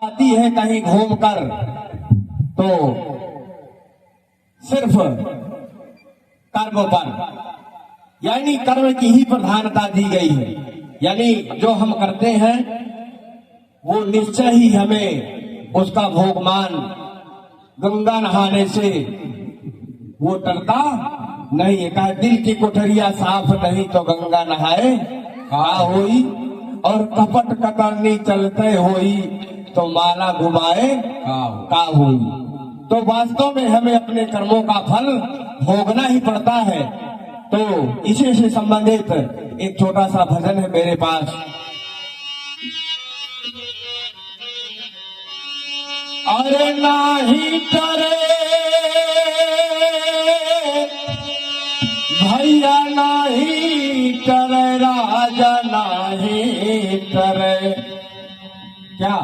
आती है कहीं घूमकर तो सिर्फ कर्म पर, यानी कर्म की ही प्रधानता दी गई है। यानी जो हम करते हैं वो निश्चय ही हमें उसका भोगमान गंगा नहाने से वो टलता नहीं है। कहा दिल की कोठरिया साफ नहीं तो गंगा नहाए का होई, और कपट कतरनी चलते होई तो माला घुमाए का होई। तो वास्तव में हमें अपने कर्मों का फल भोगना ही पड़ता है। तो इसी से संबंधित एक छोटा सा भजन है मेरे पास। अरे नाही करे भैया नाही करे राजा नाही करे क्या,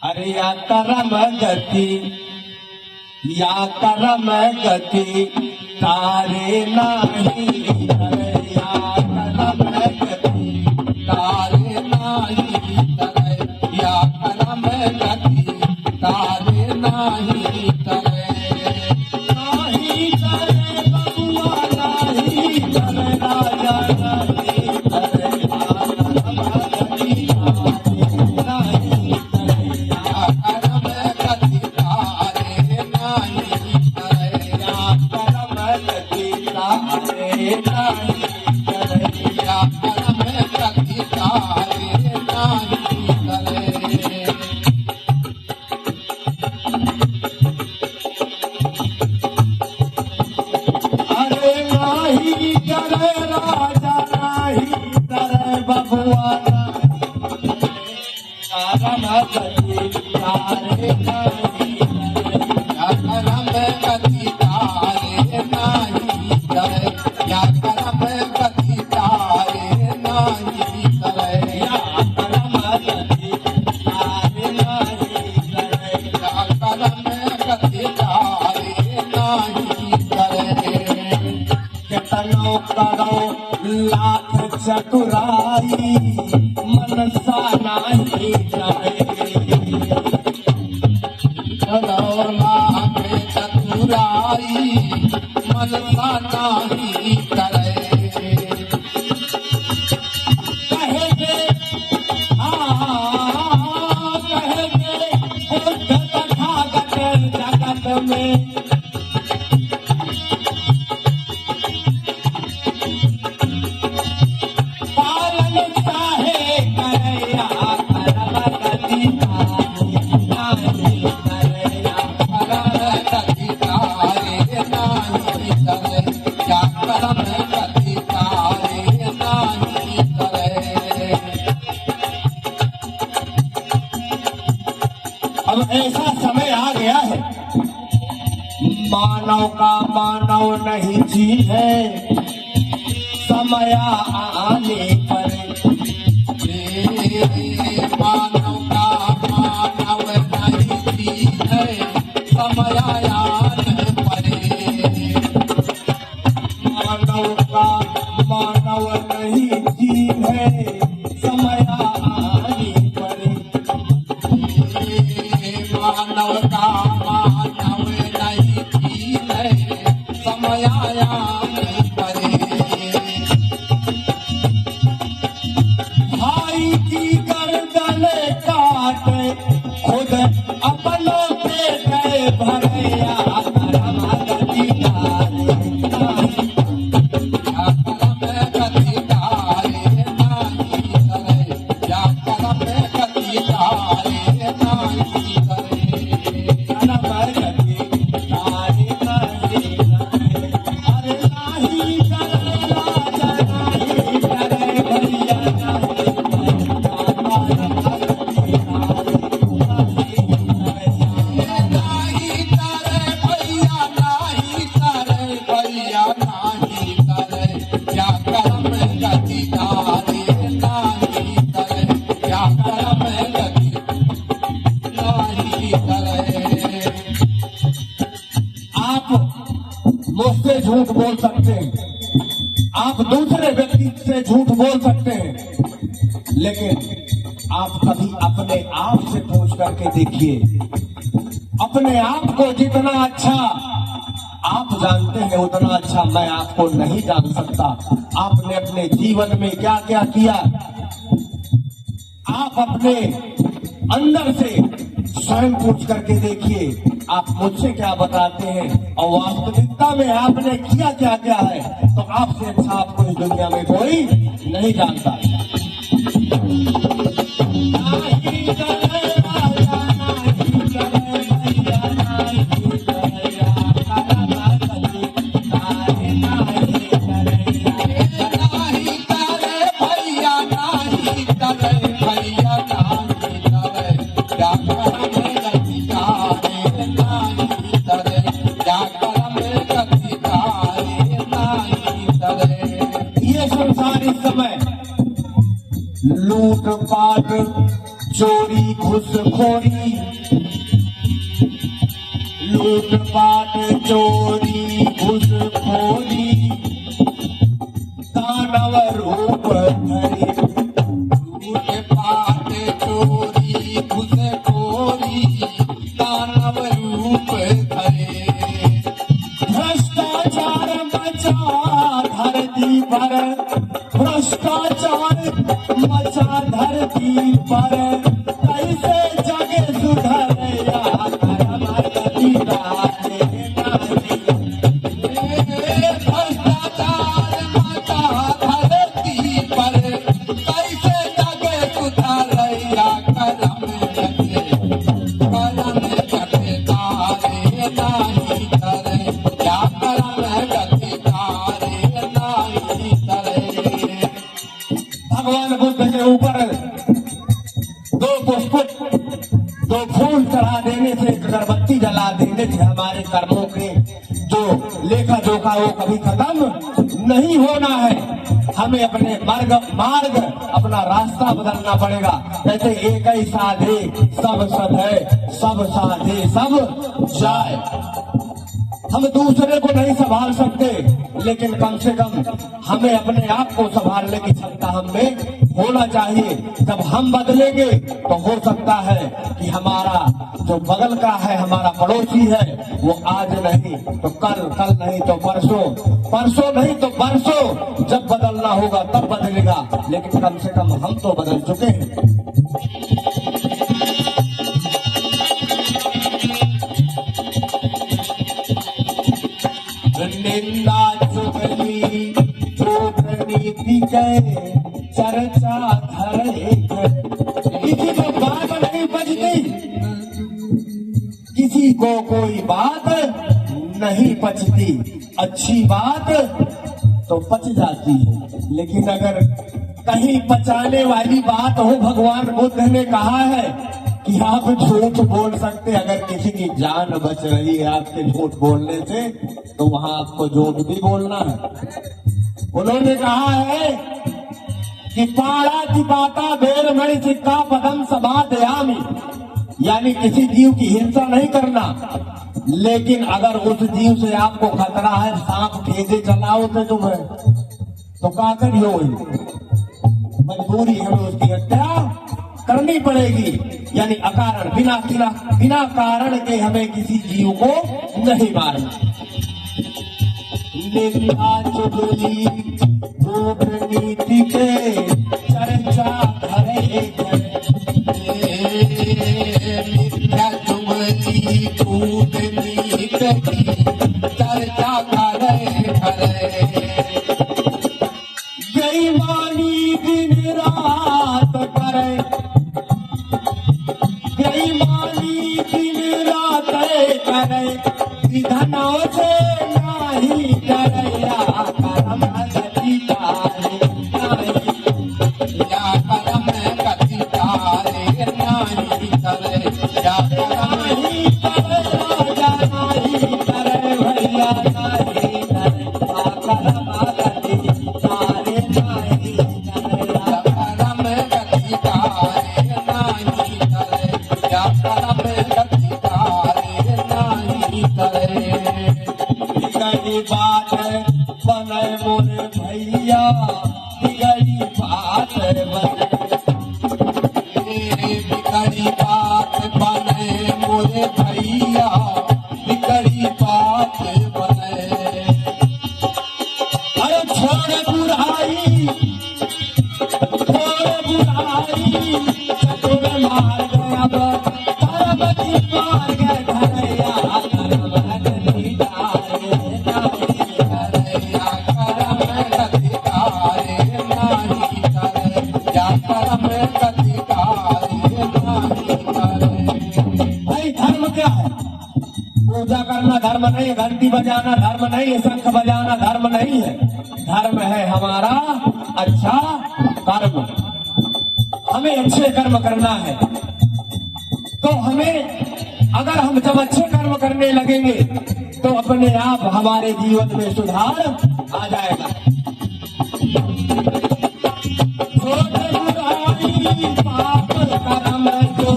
अरे या करम गति तारे नाही करे, या करम गति तारे नाही करे, या करम गति तारे नाही करे। नाही करे बबुआ नाही करे राजा नाही करे, या करम गति लाख चतुराई मनसा नाही करे, लाख चतुराई मनसा नाही करे। कहेंगे बुद्ध तथागत जगत में अब ऐसा समय आ गया है, मानव का मानव नहीं जी है, समय आने पर मानव का मानव नहीं जी है, समय आने पर मानव का मानव नहीं जी है, समय आने पर मानव का मानव नहीं जी है, समय आने पर भाई की गर्दन काटे खुद अपनों पे गए भरया करम गति तारे नाही, या करम गति तारे नाही करे, या करम गति तारे नाही करे, करम गति तारे नाही करे। अरे नाही करे राजा नाही करे भैया नाही मुझसे झूठ बोल सकते हैं, आप दूसरे व्यक्ति से झूठ बोल सकते हैं, लेकिन आप कभी अपने आप से पूछ करके देखिए, अपने आप को जितना अच्छा आप जानते हैं उतना अच्छा मैं आपको नहीं जान सकता। आपने अपने जीवन में क्या क्या किया, आप अपने अंदर से स्वयं पूछ करके देखिए, आप मुझसे क्या बताते हैं और वास्तविकता में आपने किया क्या क्या है, तो आपसे अच्छा आपको इस दुनिया में कोई नहीं जानता। ये संसार इस समय लूट पाट चोरी घुसखोरी, लूट पाट चोरी घुसखोरी दानव रूप धरे, लूट पाट चोरी घुसखोरी दानव रूप धरे, भ्रष्टाचार मचा धरती पर, भ्रष्टाचार मचा धरती पर, कैसे जगे सुधरे या कर्म गति डाले नारी। भ्रष्टाचार मचा धरती पर, कैसे जगे सुधरे या कर्म गति डाले नारी करे, या कर्म गति डाले नारी करे। भगवान बुद्ध के ऊपर दो पुष्प दो फूल चढ़ा देने से, अगरबत्ती जला देने से हमारे कर्मों के जो लेखा जोखा वो कभी खत्म नहीं होना है। हमें अपने मार्ग अपना रास्ता बदलना पड़ेगा। जैसे एक ही साधे सब सद है, सब साधे सब जाए। हम दूसरे को नहीं संभाल सकते, लेकिन कम से कम हमें अपने आप को संभालने की क्षमता हम में होना चाहिए। जब हम बदलेंगे तो हो सकता है कि हमारा जो बगल का है, हमारा पड़ोसी है, वो आज नहीं तो कल, कल नहीं तो परसों, परसों नहीं तो बरसों जब बदलना होगा तब बदलेगा। लेकिन कम से कम हम तो बदल चुके हैं। निंदा चुगली कूटनीति के चर्चा धरे, किसी को बात नहीं बचती, किसी को कोई बात नहीं पचती। अच्छी बात तो पच जाती है, लेकिन अगर कहीं पचाने वाली बात हो, भगवान बुद्ध ने कहा है कि आप झूठ बोल सकते, अगर किसी की जान बच रही है आपके झूठ बोलने से, तो वहां आपको झूठ भी बोलना है। उन्होंने कहा है कि पाड़ा चिपाता बेर मणि सिक्का पदम सभा दयामी, यानी किसी जीव की हिंसा नहीं करना, लेकिन अगर उस जीव से आपको खतरा है, सांप भेजे चलाओ थे तुम्हें, तो क्या करियो, मजबूरी है उसकी हत्या करनी पड़ेगी। यानी अकारण बिना कारण के हमें किसी जीव को नहीं मारना। निंदा चुगली कूटनीति के चर्चा धरे, मिथ्या चुगली कूटनीति की चर्चा करे, बेईमानी दिन रात करे, बेईमानी दिन रात करे, विधनों से नहीं करे, या कर्म गति डाले नहीं, या कर्म गति डाले नहीं करे, या कर्म ही करे, राजा नहीं करे। बिगड़ी बात बने मोरे भैया, बिगड़ी बात बने। अरे छोड़ बुढ़ाई, छोड़ बुढ़ाई, चतुर मार गया अब पार्वती मार गए धनैया, कर्म अधिकारे नहीं करे, कर्म अधिकारे नहीं करे, या कर्म अधिकारे नहीं करे। भाई धर्म क्या है? पूजा करना धर्म नहीं है, घंटी बजाना धर्म नहीं है, शंख बजाना धर्म नहीं है। धर्म है हमारा अच्छा कर्म। हमें अच्छे कर्म करना है, तो हमें अगर हम जब अच्छे कर्म करने लगेंगे तो अपने आप हमारे जीवन में सुधार आ जाएगा। छोड़ बुराई पाप कर्म जो,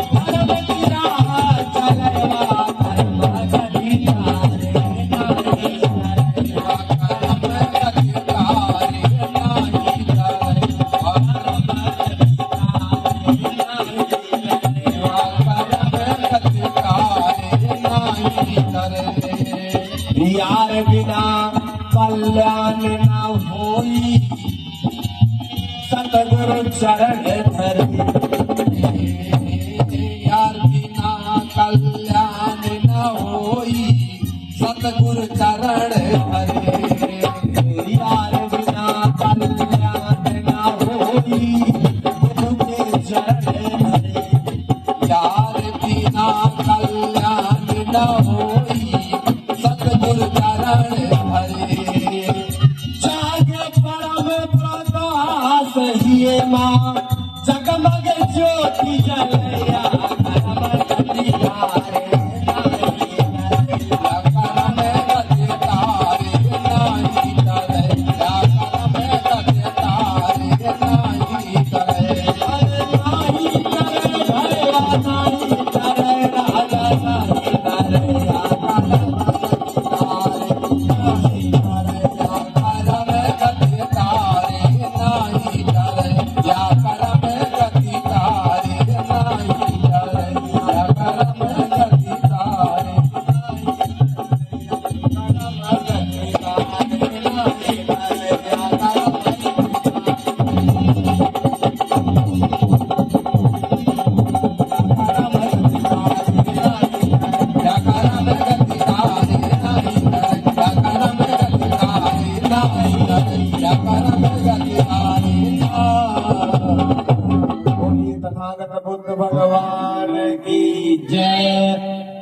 धर्म की राह चलेगा, कर्म अधिकारे नहीं करे, कर्म अधिकारे नहीं करे, यार बिना कल्याण न होई, सतगुरु चरण धरी। यार बिना कल्याण न होई, सतगुरु चरण धरे। यार बिना कल्याण न होई, गुरु के चरण धरे। यार बिना कल्याण न होई, सतगुरु चरण धरे। जागे परम प्रकाश हिये माँ, जगमग ज्योति जलया, कर्म अधिकारे नहीं करे। कर्म अधिकारे नहीं करे, कर्म अधिकारे नहीं करे। अरे नाही करे भैया, नाही करे राजा, नाही करे राजा, नाही करे। कर्म अधिकारे नहीं करे, या कर्म अधिकारे नहीं करे, या कर्म अधिकारे या कर्म अधिकारे नहीं करे, या कर्म अधिकारे नहीं करे, या कर्म अधिकारे बोलिए तथागत बुद्ध भगवान की जय।